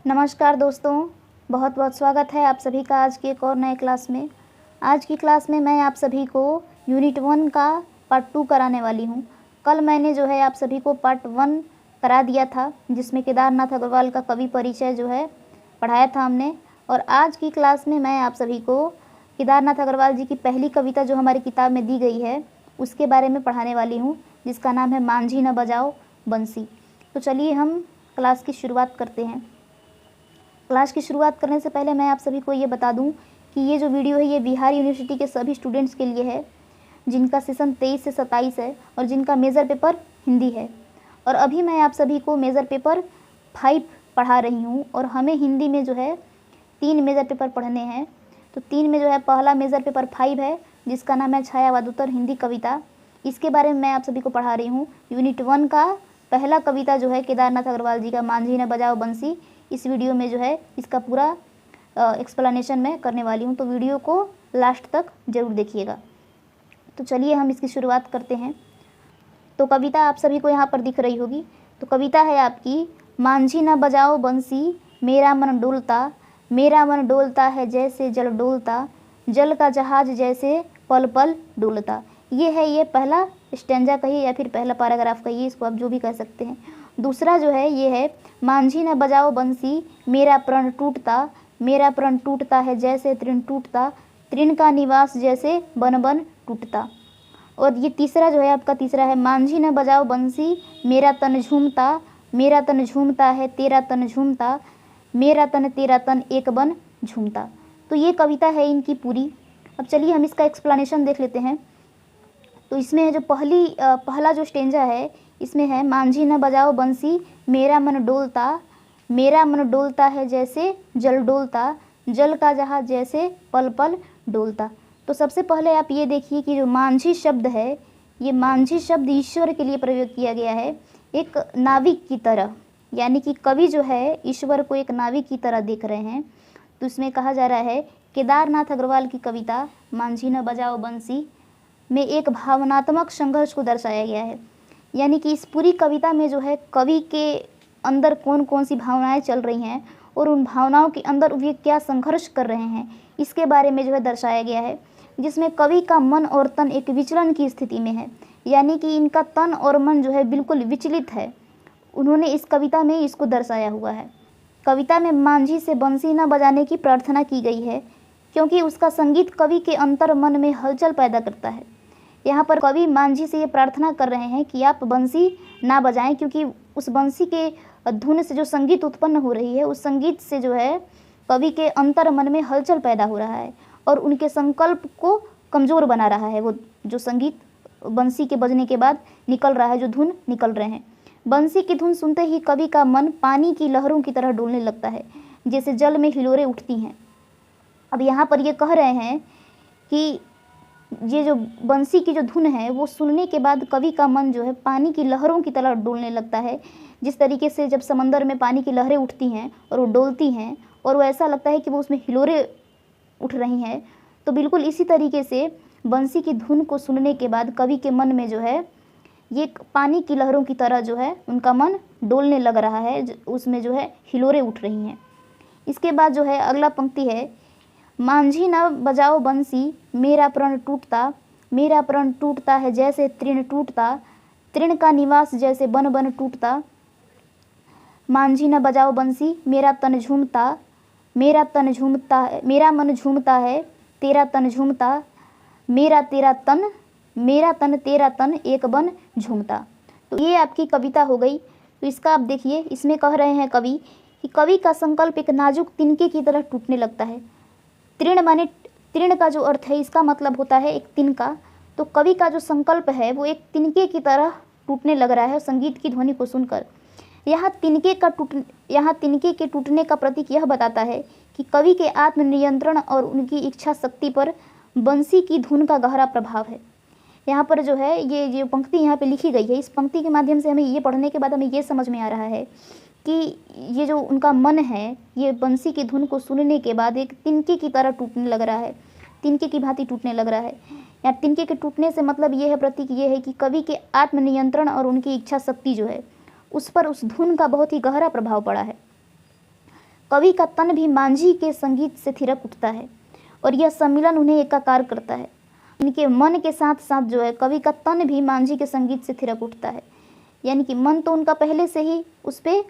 नमस्कार दोस्तों, बहुत बहुत स्वागत है आप सभी का आज की एक और नए क्लास में। आज की क्लास में मैं आप सभी को यूनिट 1 का पार्ट 2 कराने वाली हूँ। कल मैंने जो है आप सभी को पार्ट 1 करा दिया था, जिसमें केदारनाथ अग्रवाल का कवि परिचय जो है पढ़ाया था हमने। और आज की क्लास में मैं आप सभी को केदारनाथ अग्रवाल जी की पहली कविता जो हमारी किताब में दी गई है उसके बारे में पढ़ाने वाली हूँ, जिसका नाम है मांझी न बजाओ बंसी। तो चलिए हम क्लास की शुरुआत करते हैं। क्लास की शुरुआत करने से पहले मैं आप सभी को ये बता दूं कि ये जो वीडियो है ये बिहार यूनिवर्सिटी के सभी स्टूडेंट्स के लिए है, जिनका सेशन 23 से 27 है और जिनका मेजर पेपर हिंदी है। और अभी मैं आप सभी को मेजर पेपर 5 पढ़ा रही हूँ और हमें हिंदी में जो है 3 मेजर पेपर पढ़ने हैं। तो 3 में जो है पहला मेजर पेपर 5 है, जिसका नाम है छायावादोत्तर हिंदी कविता। इसके बारे में मैं आप सभी को पढ़ा रही हूँ। यूनिट 1 का पहला कविता जो है केदारनाथ अग्रवाल जी का मांझी न बजाओ बंसी, इस वीडियो में जो है इसका पूरा एक्सप्लेनेशन मैं करने वाली हूँ। तो वीडियो को लास्ट तक ज़रूर देखिएगा। तो चलिए हम इसकी शुरुआत करते हैं। तो कविता आप सभी को यहाँ पर दिख रही होगी। तो कविता है आपकी, मांझी न बजाओ बंसी मेरा मन डोलता है जैसे जल डोलता, जल का जहाज जैसे पल पल डोलता। ये पहला स्टैंजा कहिए या फिर पहला पैराग्राफ कहिए, इसको आप जो भी कह सकते हैं। दूसरा जो है ये है, मांझी न बजाओ बंसी मेरा प्रण टूटता है जैसे तृण टूटता, तृण का निवास जैसे बन बन टूटता। और ये तीसरा जो है आपका तीसरा है, मांझी न बजाओ बंसी मेरा तन झूमता है तेरा तन झूमता, मेरा तन तेरा तन एक बन झूमता। तो ये कविता है इनकी पूरी। अब चलिए हम इसका एक्सप्लेनेशन देख लेते हैं। तो इसमें है जो पहला जो स्टेंजा है, इसमें है मांझी न बजाओ बंसी मेरा मन डोलता है जैसे जल डोलता, जल का जहाज जैसे पल पल डोलता। तो सबसे पहले आप ये देखिए कि जो मांझी शब्द है, ये मांझी शब्द ईश्वर के लिए प्रयोग किया गया है एक नाविक की तरह। यानी कि कवि जो है ईश्वर को एक नाविक की तरह देख रहे हैं। तो इसमें कहा जा रहा है केदारनाथ अग्रवाल की कविता मांझी न बजाओ बंसी में एक भावनात्मक संघर्ष को दर्शाया गया है। यानी कि इस पूरी कविता में जो है कवि के अंदर कौन कौन सी भावनाएं चल रही हैं और उन भावनाओं के अंदर वे क्या संघर्ष कर रहे हैं, इसके बारे में जो है दर्शाया गया है। जिसमें कवि का मन और तन एक विचलन की स्थिति में है। यानी कि इनका तन और मन जो है बिल्कुल विचलित है। उन्होंने इस कविता में इसको दर्शाया हुआ है। कविता में मांझी से बंसी न बजाने की प्रार्थना की गई है, क्योंकि उसका संगीत कवि के अंतर मन में हलचल पैदा करता है। यहाँ पर कवि मांझी से ये प्रार्थना कर रहे हैं कि आप बंसी ना बजाएं, क्योंकि उस बंसी के धुन से जो संगीत उत्पन्न हो रही है, उस संगीत से जो है कवि के अंतर मन में हलचल पैदा हो रहा है और उनके संकल्प को कमज़ोर बना रहा है। वो जो संगीत बंसी के बजने के बाद निकल रहा है, जो धुन निकल रहे हैं, बंसी की धुन सुनते ही कवि का मन पानी की लहरों की तरह डोलने लगता है, जैसे जल में हिलोरें उठती हैं। अब यहाँ पर ये कह रहे हैं कि ये जो बंसी की जो धुन है वो सुनने के बाद कवि का मन जो है पानी की लहरों की तरह डोलने लगता है। जिस तरीके से जब समंदर में पानी की लहरें उठती हैं और वो डोलती हैं और वो ऐसा लगता है कि वो उसमें हिलोरें उठ रही हैं, तो बिल्कुल इसी तरीके से बंसी की धुन को सुनने के बाद कवि के मन में जो है ये पानी की लहरों की तरह जो है उनका मन डोलने लग रहा है, उसमें जो है हिलोरें उठ रही हैं। इसके बाद जो है अगला पंक्ति है, मांझी न बजाओ बंसी मेरा प्रण टूटता है जैसे तृण टूटता, तृण का निवास जैसे बन बन टूटता। मांझी न बजाओ बंसी मेरा मन झूमता है तेरा तन झूमता, मेरा तन तेरा तन एक बन झूमता। तो ये आपकी कविता हो गई। तो इसका आप देखिए, इसमें कह रहे हैं कवि कि कवि का संकल्प एक नाजुक तिनके की तरह टूटने लगता है। तृण माने तृण का जो अर्थ है, इसका मतलब होता है एक तिनका। तो कवि का जो संकल्प है वो एक तिनके की तरह टूटने लग रहा है संगीत की ध्वनि को सुनकर। यहाँ तिनके के टूटने का प्रतीक यह बताता है कि कवि के आत्मनियंत्रण और उनकी इच्छा शक्ति पर बंसी की धुन का गहरा प्रभाव है। यहाँ पर जो है ये जो पंक्ति यहाँ पे लिखी गई है, इस पंक्ति के माध्यम से हमें ये पढ़ने के बाद हमें ये समझ में आ रहा है कि ये जो उनका मन है ये बंसी की धुन को सुनने के बाद एक तिनके की तरह टूटने लग रहा है, तिनके की भांति टूटने लग रहा है। या तिनके के टूटने से मतलब ये है, प्रतीक ये है कि कवि के आत्मनियंत्रण और उनकी इच्छा शक्ति जो है उस पर उस धुन का बहुत ही गहरा प्रभाव पड़ा है। कवि का तन भी मांझी के संगीत से थिरक उठता है और यह सम्मिलन उन्हें एकाकार करता है। इनके मन के साथ साथ जो है कवि का तन भी मांझी के संगीत से थिरक उठता है, यानी कि मन तो उनका पहले से ही उस पर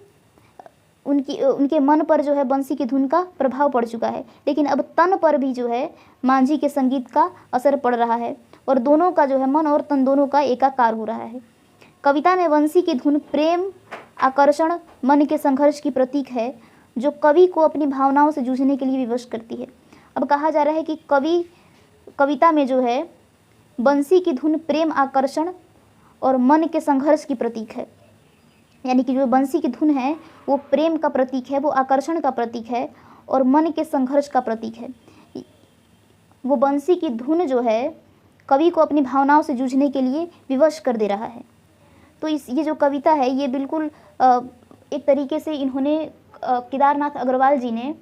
उनके मन पर जो है बंसी की धुन का प्रभाव पड़ चुका है, लेकिन अब तन पर भी जो है मांझी के संगीत का असर पड़ रहा है और दोनों का जो है मन और तन दोनों का एकाकार हो रहा है। कविता में बंसी की धुन प्रेम, आकर्षण, मन के संघर्ष की प्रतीक है जो कवि को अपनी भावनाओं से जूझने के लिए विवश करती है। अब कहा जा रहा है कि कविता में जो है बंसी की धुन प्रेम, आकर्षण और मन के संघर्ष की प्रतीक है, यानी कि जो बंसी की धुन है वो प्रेम का प्रतीक है, वो आकर्षण का प्रतीक है और मन के संघर्ष का प्रतीक है। वो बंसी की धुन जो है कवि को अपनी भावनाओं से जूझने के लिए विवश कर दे रहा है। तो ये जो कविता है ये बिल्कुल एक तरीके से इन्होंने केदारनाथ अग्रवाल जी ने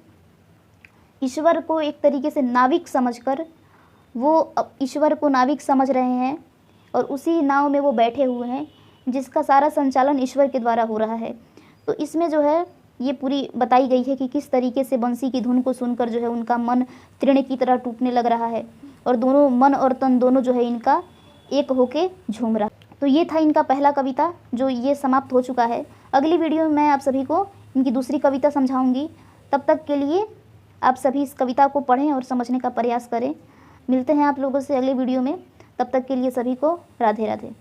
ईश्वर को एक तरीके से नाविक समझकर, वो ईश्वर को नाविक समझ रहे हैं और उसी नाव में वो बैठे हुए हैं जिसका सारा संचालन ईश्वर के द्वारा हो रहा है। तो इसमें जो है ये पूरी बताई गई है कि किस तरीके से बंसी की धुन को सुनकर जो है उनका मन तृण की तरह टूटने लग रहा है और दोनों मन और तन दोनों जो है इनका एक होके झूम रहा। तो ये था इनका पहला कविता जो ये समाप्त हो चुका है। अगली वीडियो में मैं आप सभी को इनकी दूसरी कविता समझाऊंगी। तब तक के लिए आप सभी इस कविता को पढ़ें और समझने का प्रयास करें। मिलते हैं आप लोगों से अगले वीडियो में। तब तक के लिए सभी को राधे राधे।